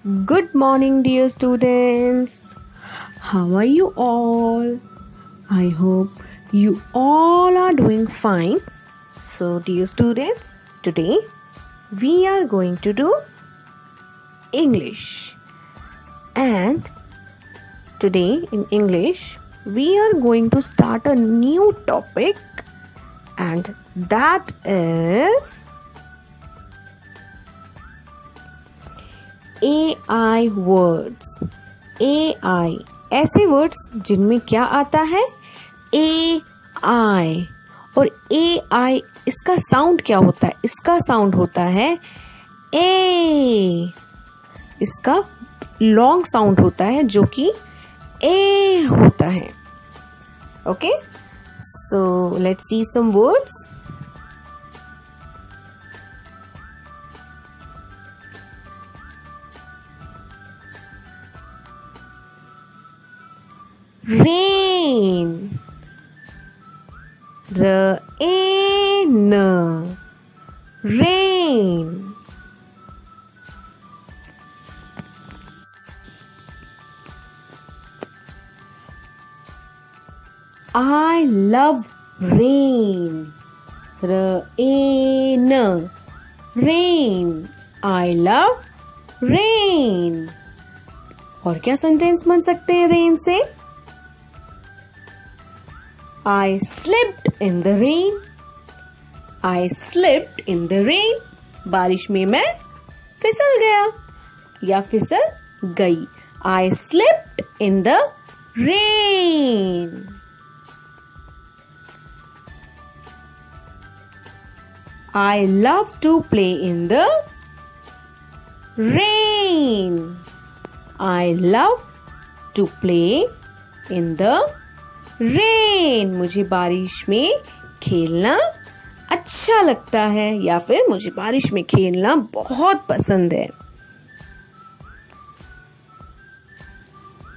Good morning, dear students. How are you all? I hope you all are doing fine. So, dear students, today we are going to do English. And today in English, we are going to start a new topic, and that is AI words. AI ऐसे words जिनमें क्या आता है AI. और AI इसका sound क्या होता है? इसका साउंड होता है ए. इसका लॉन्ग साउंड होता है जो कि ए होता है. Okay, so let's see some words. Rain. Rain. Rain. I love rain. Rain. Rain. I love rain. और क्या सेंटेंस बन सकते हैं रेन से? I slipped in the rain. I slipped in the rain. बारिश में मैं फिसल गया या फिसल गई. I slipped in the rain. I love to play in the rain. I love to play in the rain. मुझे बारिश में खेलना अच्छा लगता है या फिर मुझे बारिश में खेलना बहुत पसंद है.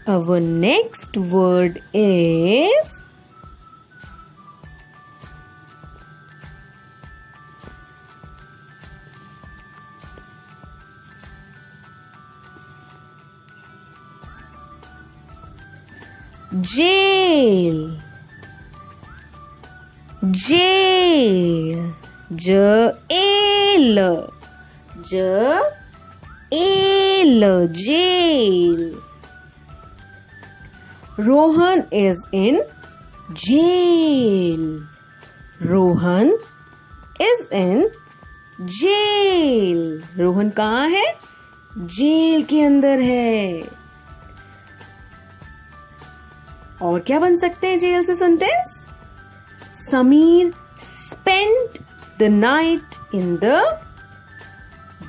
Our next word is jail. Jail. Jail. Jail. Jail. Rohan is in jail. Rohan is in jail. Rohan कहाँ है? जेल के अंदर है. और क्या बन सकते हैं जेल से sentence? Sameer spent the night in the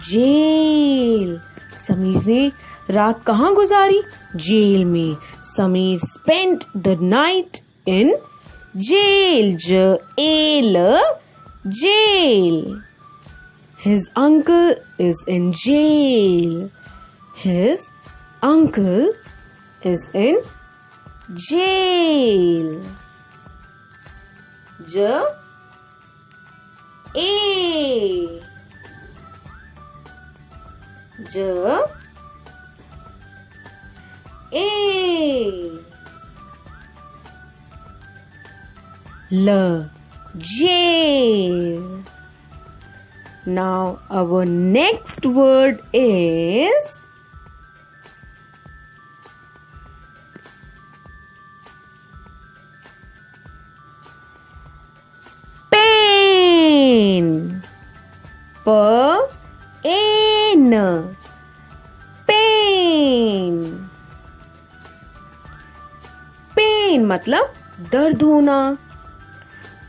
jail. Sameer ने रात कहाँ गुजारी? जेल में. Sameer spent the night in jail. Jail. Jail. His uncle is in jail. His uncle is in jail. Jail. Jail. Jail. Now our next word is pain. Pain. Pain मतलब दर्द होना.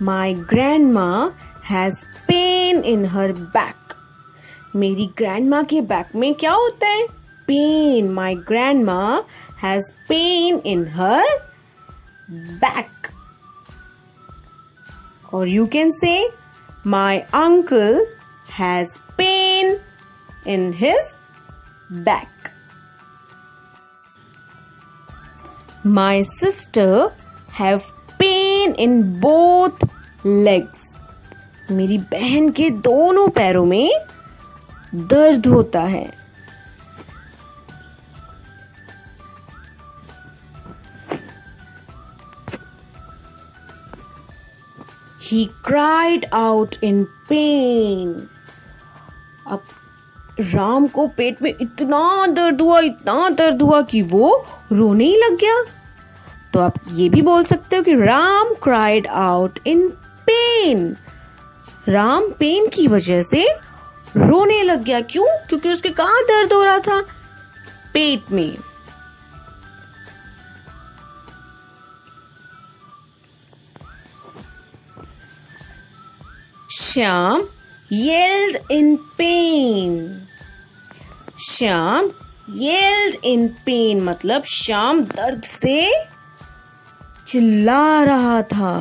My grandma has pain in her back. मेरी grandma के back में क्या होता है? Pain. My grandma has pain in her back. Or you can say, my uncle has pain in his back. My sister have pain in both legs. मेरी बहन के दोनों पैरों में दर्द होता है. He cried out in pain. अब राम को पेट में इतना दर्द हुआ कि वो रोने ही लग गया. तो आप ये भी बोल सकते हो कि Ram cried out in pain. Ram pain की वजह से रोने लग गया. क्यों? क्योंकि उसके कहाँ दर्द हो रहा था? पेट में. Shyam yelled in pain. Shyam yelled in pain मतलब श्याम दर्द से चिल्ला रहा था.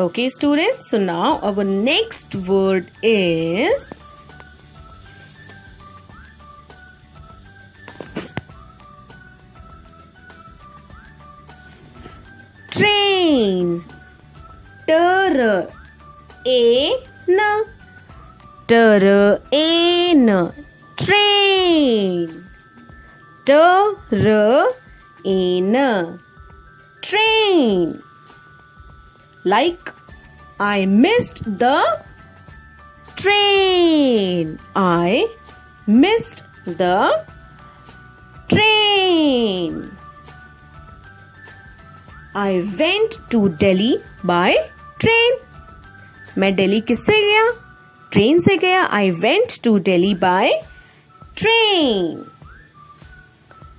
Okay, students. So now our next word is train. Train. Train. Like, I missed the train. I missed the train. I went to Delhi by train. मैं दिल्ली किससे गया? Train से गया. I went to Delhi by train.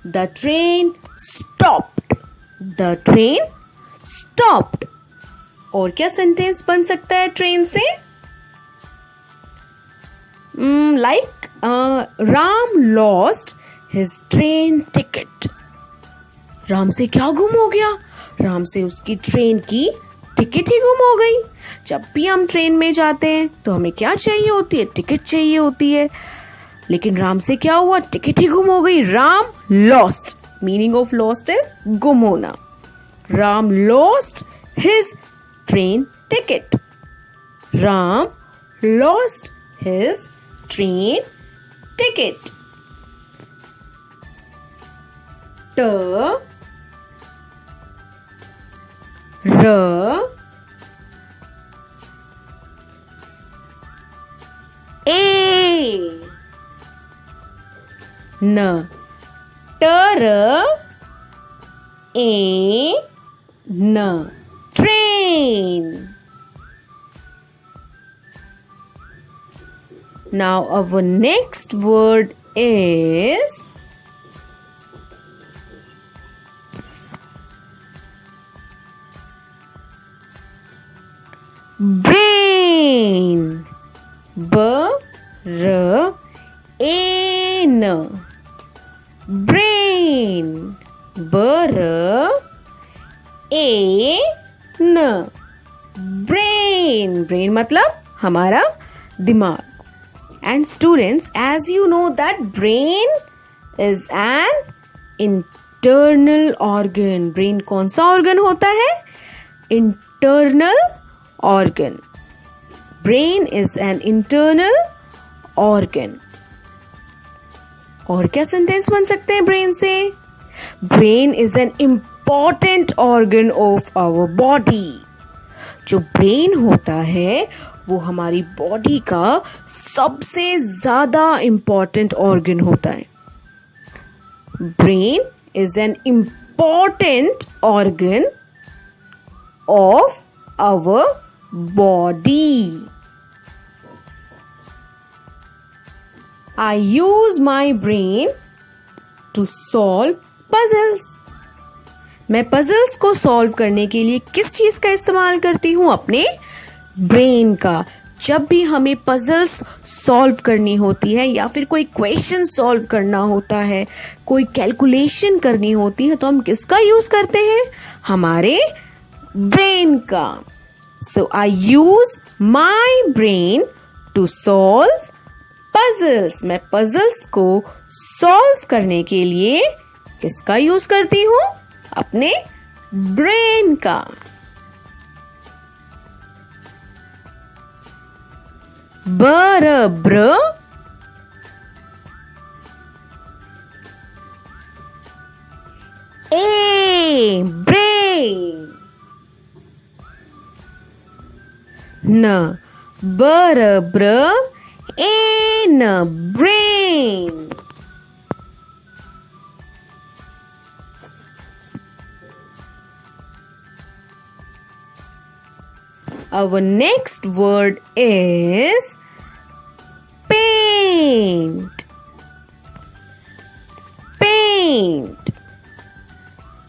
The train stopped. The train stopped. और क्या sentence बन सकता है ट्रेन से? Like, Ram lost his train ticket. Ram से क्या गुम हो गया? राम से उसकी ट्रेन की टिकट ही गुम हो गई. जब भी हम ट्रेन में जाते हैं तो हमें क्या चाहिए होती है? टिकट चाहिए होती है. लेकिन राम से क्या हुआ? टिकट ही गुम हो गई. Ram lost. Meaning of lost is गुम होना. Ram lost his train ticket. Ram lost his train ticket. Train. Now our next word is brain. Brain. Brain मतलब हमारा दिमाग. And students, as you know that brain is an internal organ. Brain कौन सा organ होता है? Internal organ. Brain is an internal organ. और क्या sentence बन सकते हैं ब्रेन से? Brain is an important organ of our body. जो ब्रेन होता है वो हमारी बॉडी का सबसे ज्यादा इंपॉर्टेंट ऑर्गन होता है. Brain is an important organ of our body. I use my brain to solve puzzles. मैं पजल्स को सॉल्व करने के लिए किस चीज का इस्तेमाल करती हूँ? अपने ब्रेन का. जब भी हमें पजल्स सॉल्व करनी होती है या फिर कोई क्वेश्चन सॉल्व करना होता है, कोई कैलकुलेशन करनी होती है, तो हम किसका यूज करते हैं? हमारे ब्रेन का. So I use my brain to solve puzzles. मैं पजल्स को सॉल्व करने के लिए किसका यूज करती हूँ? अपने ब्रेन का. ब्र A brain. N. Br. N. Brain. Our next word is paint. Paint.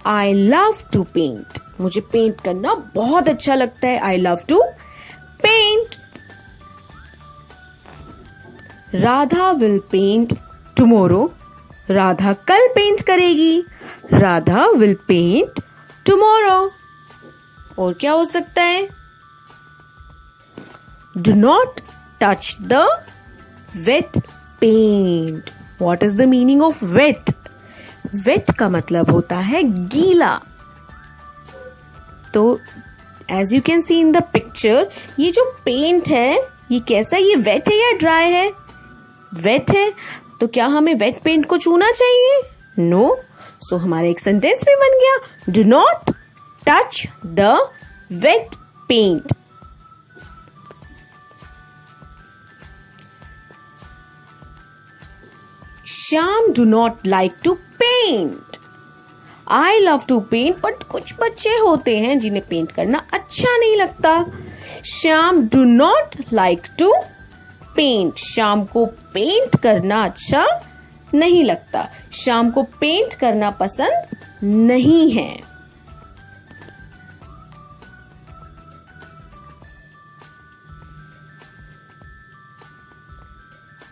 I love to paint. मुझे पेंट करना बहुत अच्छा लगता है. I love to paint. Radha will paint tomorrow. Radha कल पेंट करेगी. Radha will paint tomorrow. और क्या हो सकता है? Do not touch the wet paint. What is the meaning of wet? Wet का मतलब होता है गीला. तो as you can see in the picture, ये जो पेंट है ये कैसा, ये वेट है या ड्राई है? वेट है. तो क्या हमें वेट पेंट को छूना चाहिए? नो. सो हमारा एक सेंटेंस भी बन गया. Do not touch the wet paint. Shyam do not like to paint. I love to paint, but कुछ बच्चे होते हैं जिन्हें पेंट करना अच्छा नहीं लगता. Shyam do not like to paint. Shyam को पेंट करना अच्छा नहीं लगता. श्याम को पेंट करना पसंद नहीं है.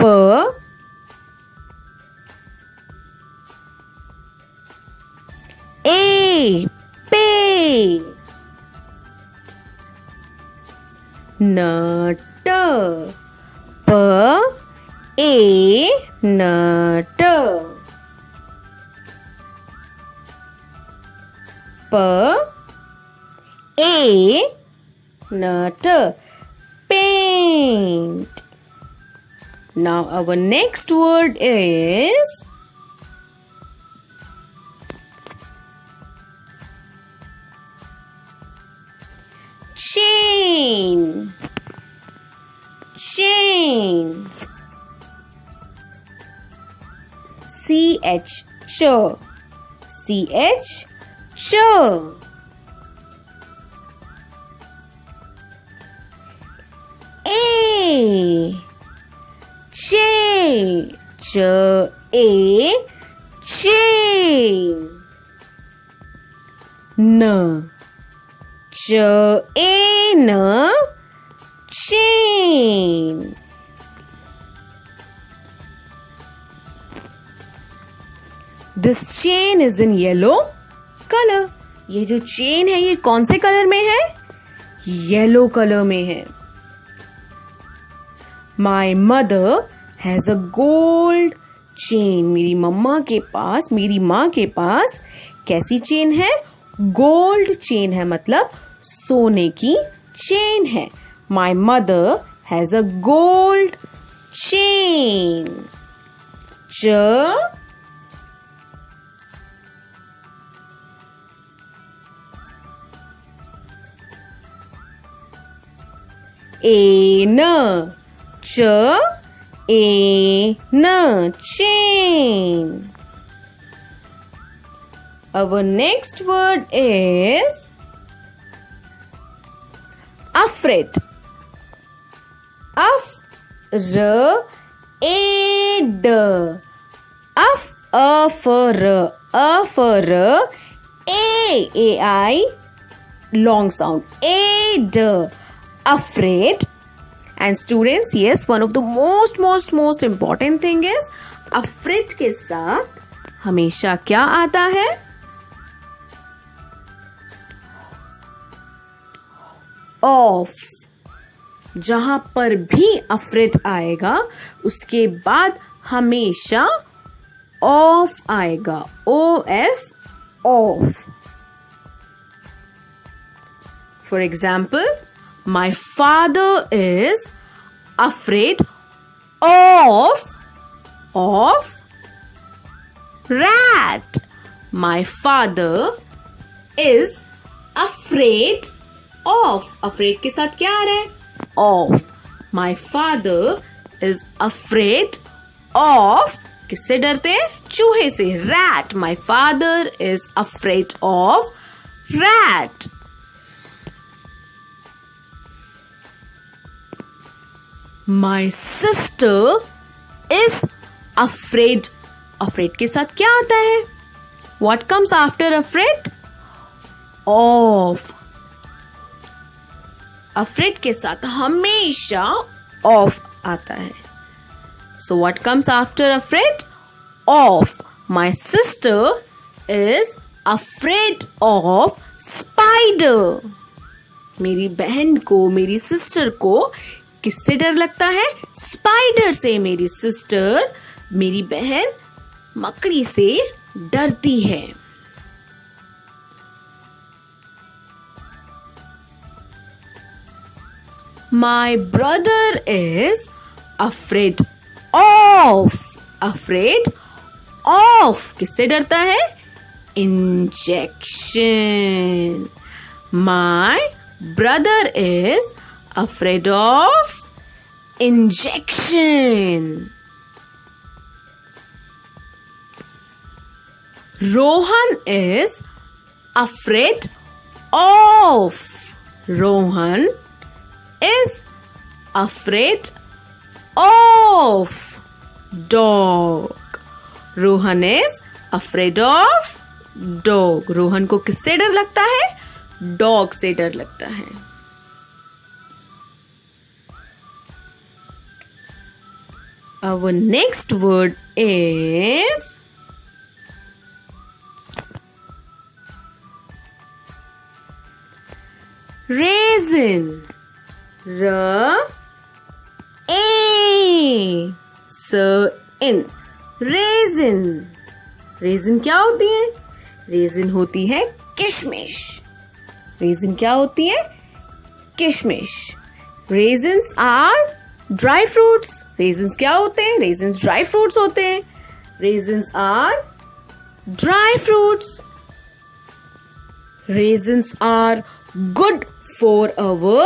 प. A. Pay. Nut. P. A. Nut. P. A. Nut. Paint. Now our next word is chain. Chain. CH. CH. A. Chain. A. Chain. N. Chain. Chain. This chain is in yellow color. ये जो chain है ये कौन से colour में है? Yellow colour में है. My mother has a gold chain. मेरी माँ के पास कैसी चेन है? गोल्ड चेन है, मतलब सोने की चेन है. My mother has a gold chain. chain. Our next word is afraid. Afraid. A-I, long sound. Aid. Afraid. And students, yes, one of the most important thing is afraid के साथ हमेशा क्या आता है? Of. जहां पर भी afraid आएगा उसके बाद हमेशा of आएगा. OF. Of. For example, my father is afraid of rat. My father is afraid of. Afraid के साथ क्या आ रहा है? of. My father is afraid of. किससे डरते हैं? चूहे से. Rat. My father is afraid of rat. My sister is afraid. Afraid के साथ क्या आता है? What comes after afraid? Of. Afraid के साथ हमेशा of आता है. So what comes after afraid? Of. My sister is afraid of spider. मेरी बहन को, मेरी सिस्टर को किससे डर लगता है? स्पाइडर से. मेरी सिस्टर, मेरी बहन मकड़ी से डरती है. My brother is afraid of. Afraid of. किससे डरता है? Injection. My brother is afraid of injection. Rohan is afraid of. Rohan is afraid of dog. Rohan is afraid of dog. Rohan को किससे डर लगता है? डॉग से डर लगता है. Our next word is raisin. R-A-S-I-N. Raisin. Raisin क्या होती है? Raisin होती है किशमिश. Raisin क्या होती है? किशमिश. Raisins are dry fruits. Raisins क्या होते हैं? Raisins dry fruits होते हैं. Raisins are dry fruits. Raisins are good for our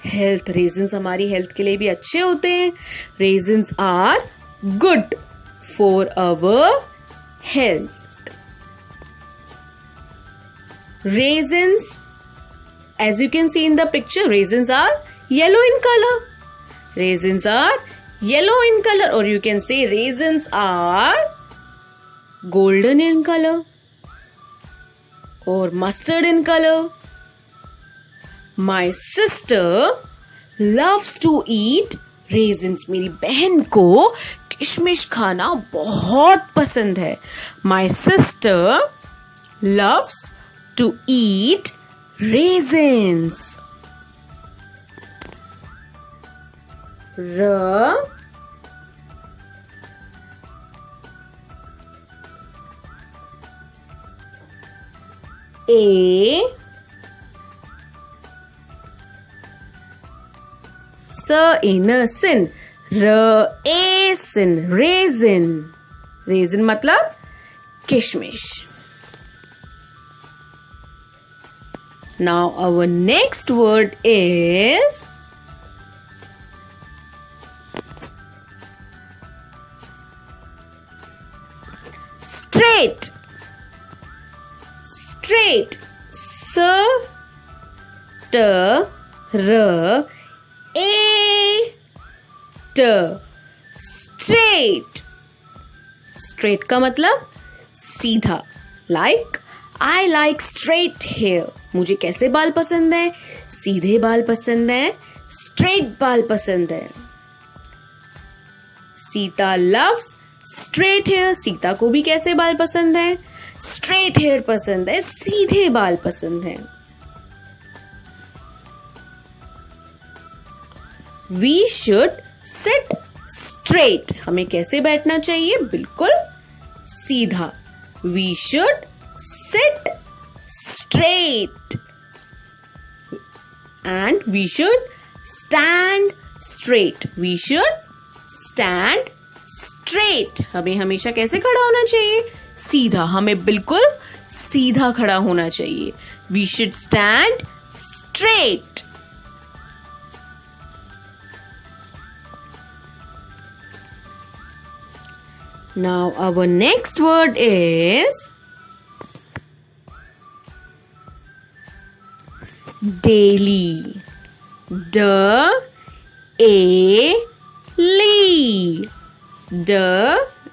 health. Raisins हमारी हेल्थ के लिए भी अच्छे होते हैं. Raisins are good for our health. Raisins, as you can see in the picture, raisins are yellow in color. Raisins are yellow in color, or you can say raisins are golden in color or mustard in color. My sister loves to eat raisins. मेरी बहन को किशमिश खाना बहुत पसंद है. My sister loves to eat raisins. R A sin. R-A-sin. Raisin. Raisin मतलब किशमिश. Now our next word is straight. Straight. S-T-R-A-T. Straight. Straight का मतलब सीधा. Like I like straight hair. मुझे कैसे बाल पसंद है? सीधे बाल पसंद है. Straight बाल पसंद है. Sita loves straight hair. Sita को भी कैसे बाल पसंद है? Straight hair पसंद है. सीधे बाल पसंद है. We should sit straight. हमें कैसे बैठना चाहिए? बिल्कुल सीधा. We should sit straight. And we should stand straight. We should stand straight. हमें हमेशा कैसे खड़ा होना चाहिए? सीधा. हमें बिल्कुल सीधा खड़ा होना चाहिए. We should stand straight. Now our next word is daily. D-A-L-Y. D-A-L-Y.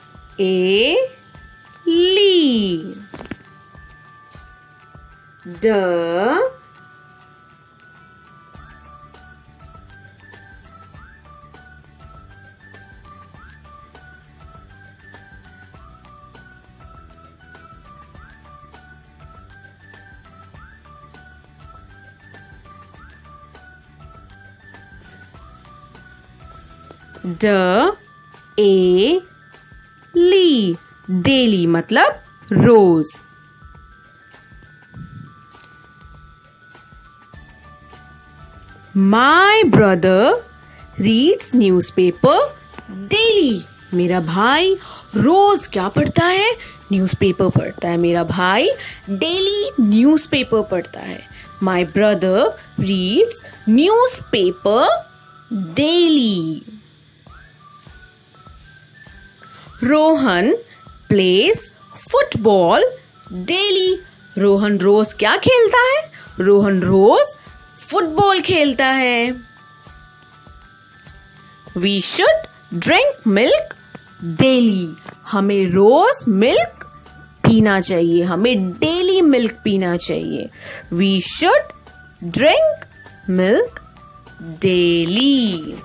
D-A-L-Y. Daily मतलब रोज. My brother reads newspaper daily. मेरा भाई रोज क्या पढ़ता है? न्यूज़पेपर पढ़ता है. मेरा भाई डेली न्यूज़पेपर पढ़ता है. My brother reads newspaper daily. Rohan plays football daily. Rohan रोज क्या खेलता है? रोहन रोज फुटबॉल खेलता है. We should drink milk daily. हमें रोज मिल्क पीना चाहिए. हमें डेली मिल्क पीना चाहिए. We should drink milk daily.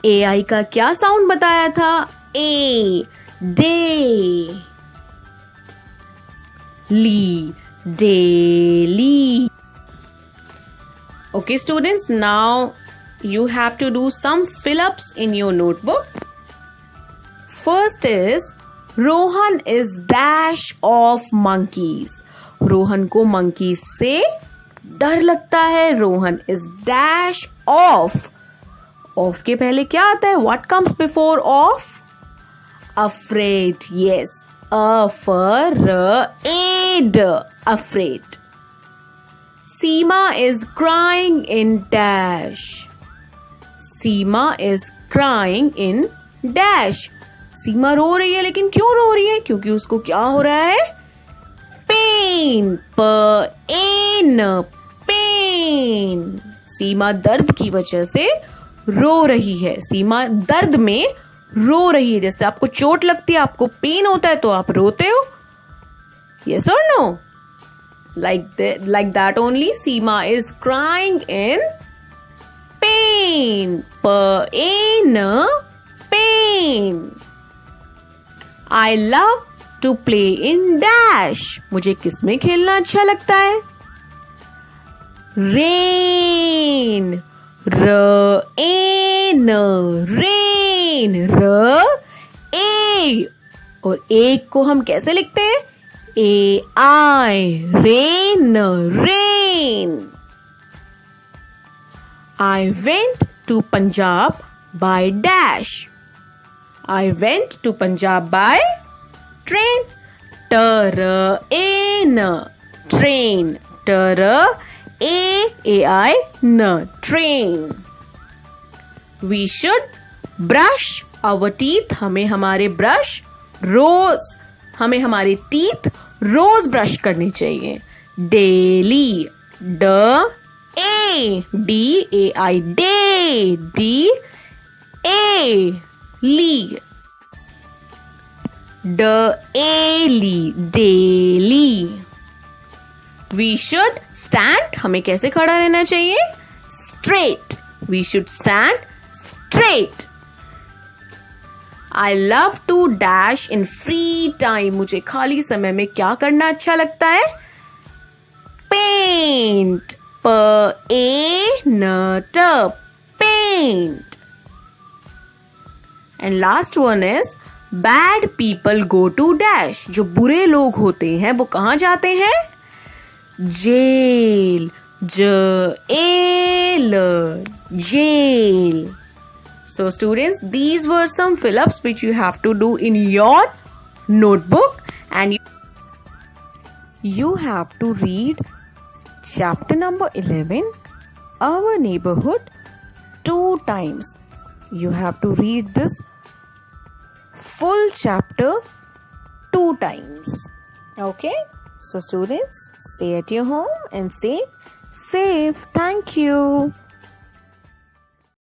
AI का क्या साउंड बताया था? A. Day. Lee. Daily. Okay, students, now you have to do some fill-ups in your notebook. First is Rohan is dash of monkeys. Rohan को monkeys से डर लगता है. Rohan is dash of. Of के पहले क्या आता है? What comes before of? Afraid. Yes. Afraid. Afraid. Seema is crying in dash. Seema is crying in dash. सीमा रो रही है, लेकिन क्यों रो रही है? क्योंकि उसको क्या हो रहा है? पेन. पेन. पेन. सीमा दर्द की वजह से रो रही है. सीमा दर्द में रो रही है. जैसे आपको चोट लगती है, आपको पेन होता है, तो आप रोते हो. Yes or no? Like that only. Seema is crying in pain. Pain. Pain. I love to play in dash. मुझे किसमें खेलना अच्छा लगता है? Rain. Rain. Rain. A. और एक को हम कैसे लिखते हैं? AI. Rain. Rain. I went to Punjab by dash. I went to Punjab by train. Train. Train. Train. Train. We should brush our teeth. हमें हमारे ब्रश रोज, हमें हमारे टीथ रोज ब्रश करनी चाहिए. Daily. D-A-I. Day. D-A-Ly. Daily. Daily. We should stand. हमें कैसे खड़ा रहना चाहिए? Straight. We should stand straight. I love to dash in free time. मुझे खाली समय में क्या करना अच्छा लगता है? Paint. Paint. Paint. And last one is bad people go to dash. जो बुरे लोग होते हैं वो कहाँ जाते हैं? Jail. Jail. Jail. So students, these were some fill-ups which you have to do in your notebook, and you have to read chapter number 11, Our Neighborhood, 2 times. You have to read this full chapter 2 times. Okay? So students, stay at your home and stay safe. Thank you.